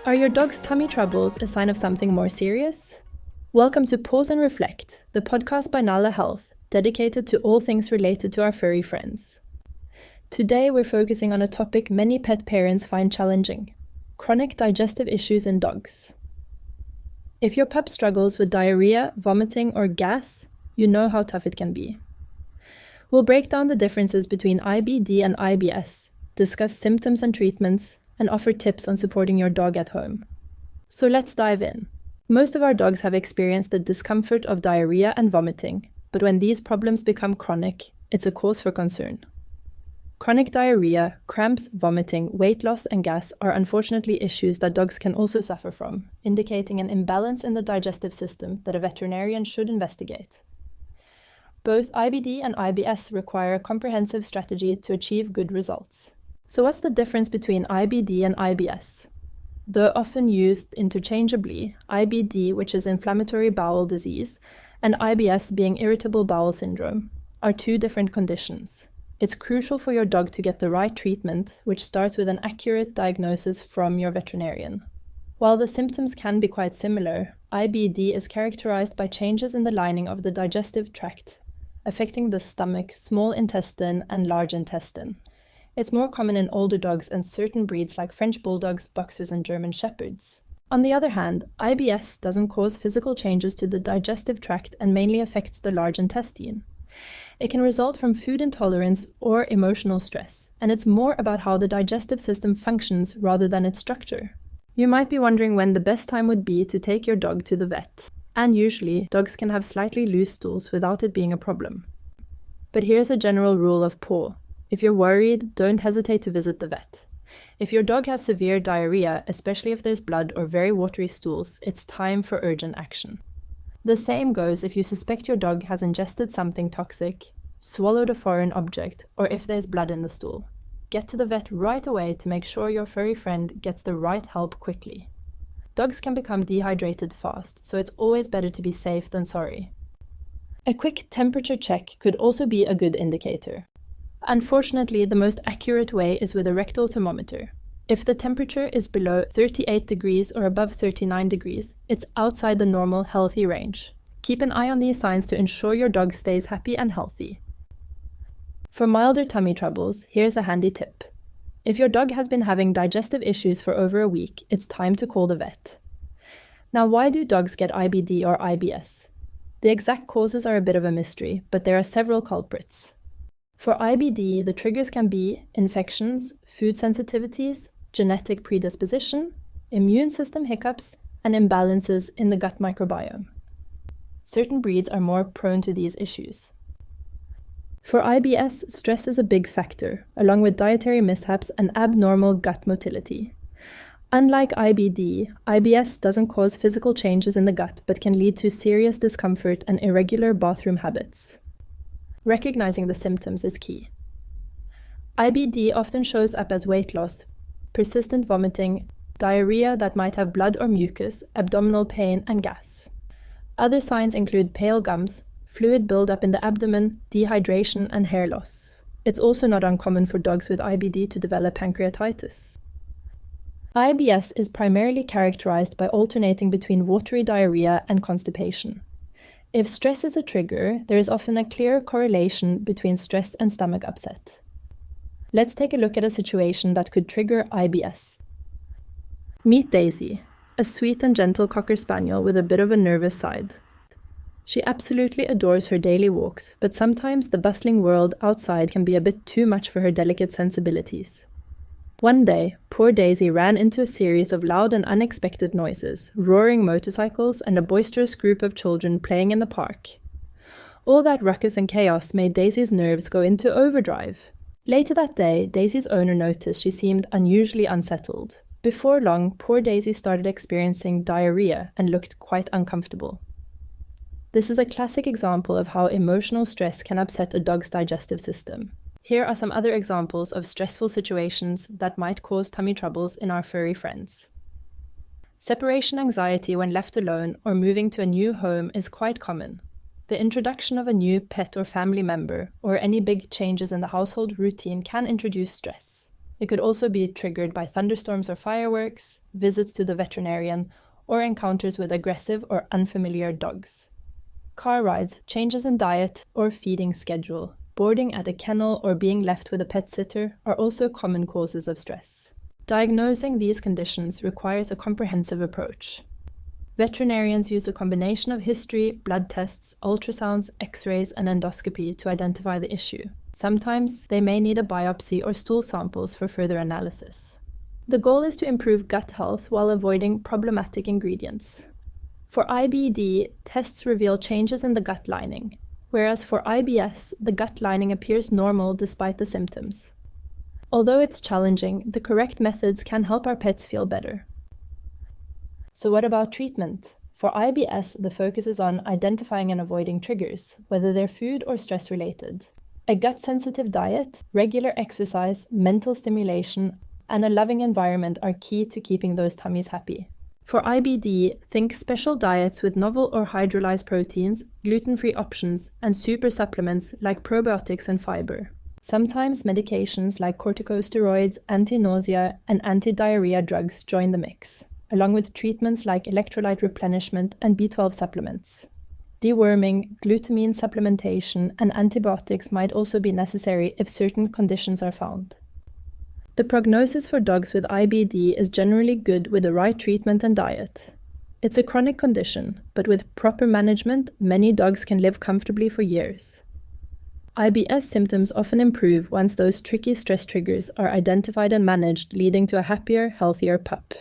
Are your dog's tummy troubles a sign of something more serious? Welcome to Pause and Reflect, the podcast by Nala Health, dedicated to all things related to our furry friends. Today we're focusing on a topic many pet parents find challenging: chronic digestive issues in dogs. If your pup struggles with diarrhea, vomiting, or gas, you know how tough it can be. We'll break down the differences between IBD and IBS, discuss symptoms and treatments, and offer tips on supporting your dog at home. So let's dive in. Most of our dogs have experienced the discomfort of diarrhea and vomiting, but when these problems become chronic, it's a cause for concern. Chronic diarrhea, cramps, vomiting, weight loss, and gas are unfortunately issues that dogs can also suffer from, indicating an imbalance in the digestive system that a veterinarian should investigate. Both IBD and IBS require a comprehensive strategy to achieve good results. So what's the difference between IBD and IBS? Though often used interchangeably, IBD, which is inflammatory bowel disease, and IBS, being irritable bowel syndrome, are two different conditions. It's crucial for your dog to get the right treatment, which starts with an accurate diagnosis from your veterinarian. While the symptoms can be quite similar, IBD is characterized by changes in the lining of the digestive tract, affecting the stomach, small intestine, and large intestine. It's more common in older dogs and certain breeds like French bulldogs, boxers, and German shepherds. On the other hand, IBS doesn't cause physical changes to the digestive tract and mainly affects the large intestine. It can result from food intolerance or emotional stress, and it's more about how the digestive system functions rather than its structure. You might be wondering when the best time would be to take your dog to the vet. And usually, dogs can have slightly loose stools without it being a problem. But here's a general rule of paw. If you're worried, don't hesitate to visit the vet. If your dog has severe diarrhea, especially if there's blood or very watery stools, it's time for urgent action. The same goes if you suspect your dog has ingested something toxic, swallowed a foreign object, or if there's blood in the stool. Get to the vet right away to make sure your furry friend gets the right help quickly. Dogs can become dehydrated fast, so it's always better to be safe than sorry. A quick temperature check could also be a good indicator. Unfortunately, the most accurate way is with a rectal thermometer. If the temperature is below 38 degrees or above 39 degrees, it's outside the normal healthy range. Keep an eye on these signs to ensure your dog stays happy and healthy. For milder tummy troubles, here's a handy tip. If your dog has been having digestive issues for over a week, it's time to call the vet. Now, why do dogs get IBD or IBS? The exact causes are a bit of a mystery, but there are several culprits. For IBD, the triggers can be infections, food sensitivities, genetic predisposition, immune system hiccups, and imbalances in the gut microbiome. Certain breeds are more prone to these issues. For IBS, stress is a big factor, along with dietary mishaps and abnormal gut motility. Unlike IBD, IBS doesn't cause physical changes in the gut but can lead to serious discomfort and irregular bathroom habits. Recognizing the symptoms is key. IBD often shows up as weight loss, persistent vomiting, diarrhea that might have blood or mucus, abdominal pain, and gas. Other signs include pale gums, fluid buildup in the abdomen, dehydration, and hair loss. It's also not uncommon for dogs with IBD to develop pancreatitis. IBS is primarily characterized by alternating between watery diarrhea and constipation. If stress is a trigger, there is often a clear correlation between stress and stomach upset. Let's take a look at a situation that could trigger IBS. Meet Daisy, a sweet and gentle Cocker Spaniel with a bit of a nervous side. She absolutely adores her daily walks, but sometimes the bustling world outside can be a bit too much for her delicate sensibilities. One day, poor Daisy ran into a series of loud and unexpected noises, roaring motorcycles and a boisterous group of children playing in the park. All that ruckus and chaos made Daisy's nerves go into overdrive. Later that day, Daisy's owner noticed she seemed unusually unsettled. Before long, poor Daisy started experiencing diarrhea and looked quite uncomfortable. This is a classic example of how emotional stress can upset a dog's digestive system. Here are some other examples of stressful situations that might cause tummy troubles in our furry friends. Separation anxiety when left alone or moving to a new home is quite common. The introduction of a new pet or family member, or any big changes in the household routine can introduce stress. It could also be triggered by thunderstorms or fireworks, visits to the veterinarian, or encounters with aggressive or unfamiliar dogs. Car rides, changes in diet or feeding schedule, boarding at a kennel or being left with a pet sitter are also common causes of stress. Diagnosing these conditions requires a comprehensive approach. Veterinarians use a combination of history, blood tests, ultrasounds, x-rays, and endoscopy to identify the issue. Sometimes they may need a biopsy or stool samples for further analysis. The goal is to improve gut health while avoiding problematic ingredients. For IBD, tests reveal changes in the gut lining, whereas for IBS, the gut lining appears normal despite the symptoms. Although it's challenging, the correct methods can help our pets feel better. So what about treatment? For IBS, the focus is on identifying and avoiding triggers, whether they're food or stress-related. A gut-sensitive diet, regular exercise, mental stimulation, and a loving environment are key to keeping those tummies happy. For IBD, think special diets with novel or hydrolyzed proteins, gluten-free options, and super supplements like probiotics and fiber. Sometimes medications like corticosteroids, anti-nausea, and anti-diarrhea drugs join the mix, along with treatments like electrolyte replenishment and B12 supplements. Deworming, glutamine supplementation, and antibiotics might also be necessary if certain conditions are found. The prognosis for dogs with IBD is generally good with the right treatment and diet. It's a chronic condition, but with proper management, many dogs can live comfortably for years. IBS symptoms often improve once those tricky stress triggers are identified and managed, leading to a happier, healthier pup.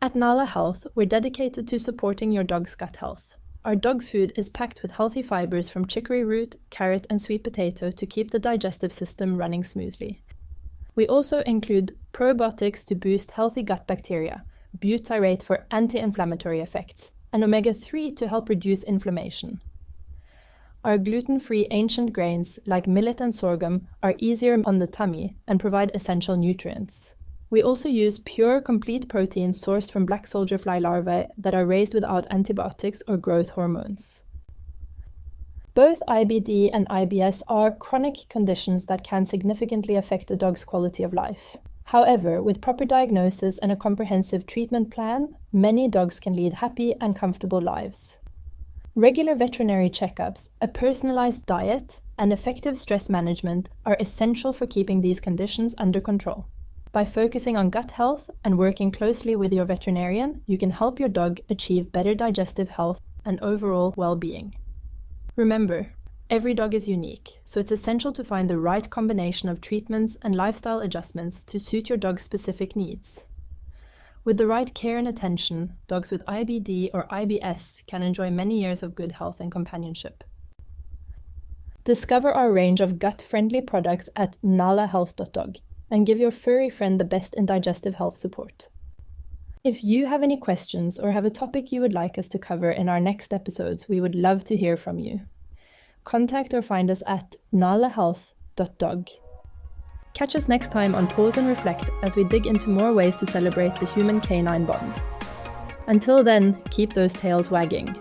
At Nala Health, we're dedicated to supporting your dog's gut health. Our dog food is packed with healthy fibers from chicory root, carrot, and sweet potato to keep the digestive system running smoothly. We also include probiotics to boost healthy gut bacteria, butyrate for anti-inflammatory effects, and omega-3 to help reduce inflammation. Our gluten-free ancient grains, like millet and sorghum, are easier on the tummy and provide essential nutrients. We also use pure, complete proteins sourced from black soldier fly larvae that are raised without antibiotics or growth hormones. Both IBD and IBS are chronic conditions that can significantly affect a dog's quality of life. However, with proper diagnosis and a comprehensive treatment plan, many dogs can lead happy and comfortable lives. Regular veterinary checkups, a personalized diet, and effective stress management are essential for keeping these conditions under control. By focusing on gut health and working closely with your veterinarian, you can help your dog achieve better digestive health and overall well-being. Remember, every dog is unique, so it's essential to find the right combination of treatments and lifestyle adjustments to suit your dog's specific needs. With the right care and attention, dogs with IBD or IBS can enjoy many years of good health and companionship. Discover our range of gut-friendly products at nalahealth.dog and give your furry friend the best in digestive health support. If you have any questions or have a topic you would like us to cover in our next episodes, we would love to hear from you. Contact or find us at nalahealth.dog. Catch us next time on Pause and Reflect as we dig into more ways to celebrate the human-canine bond. Until then, keep those tails wagging.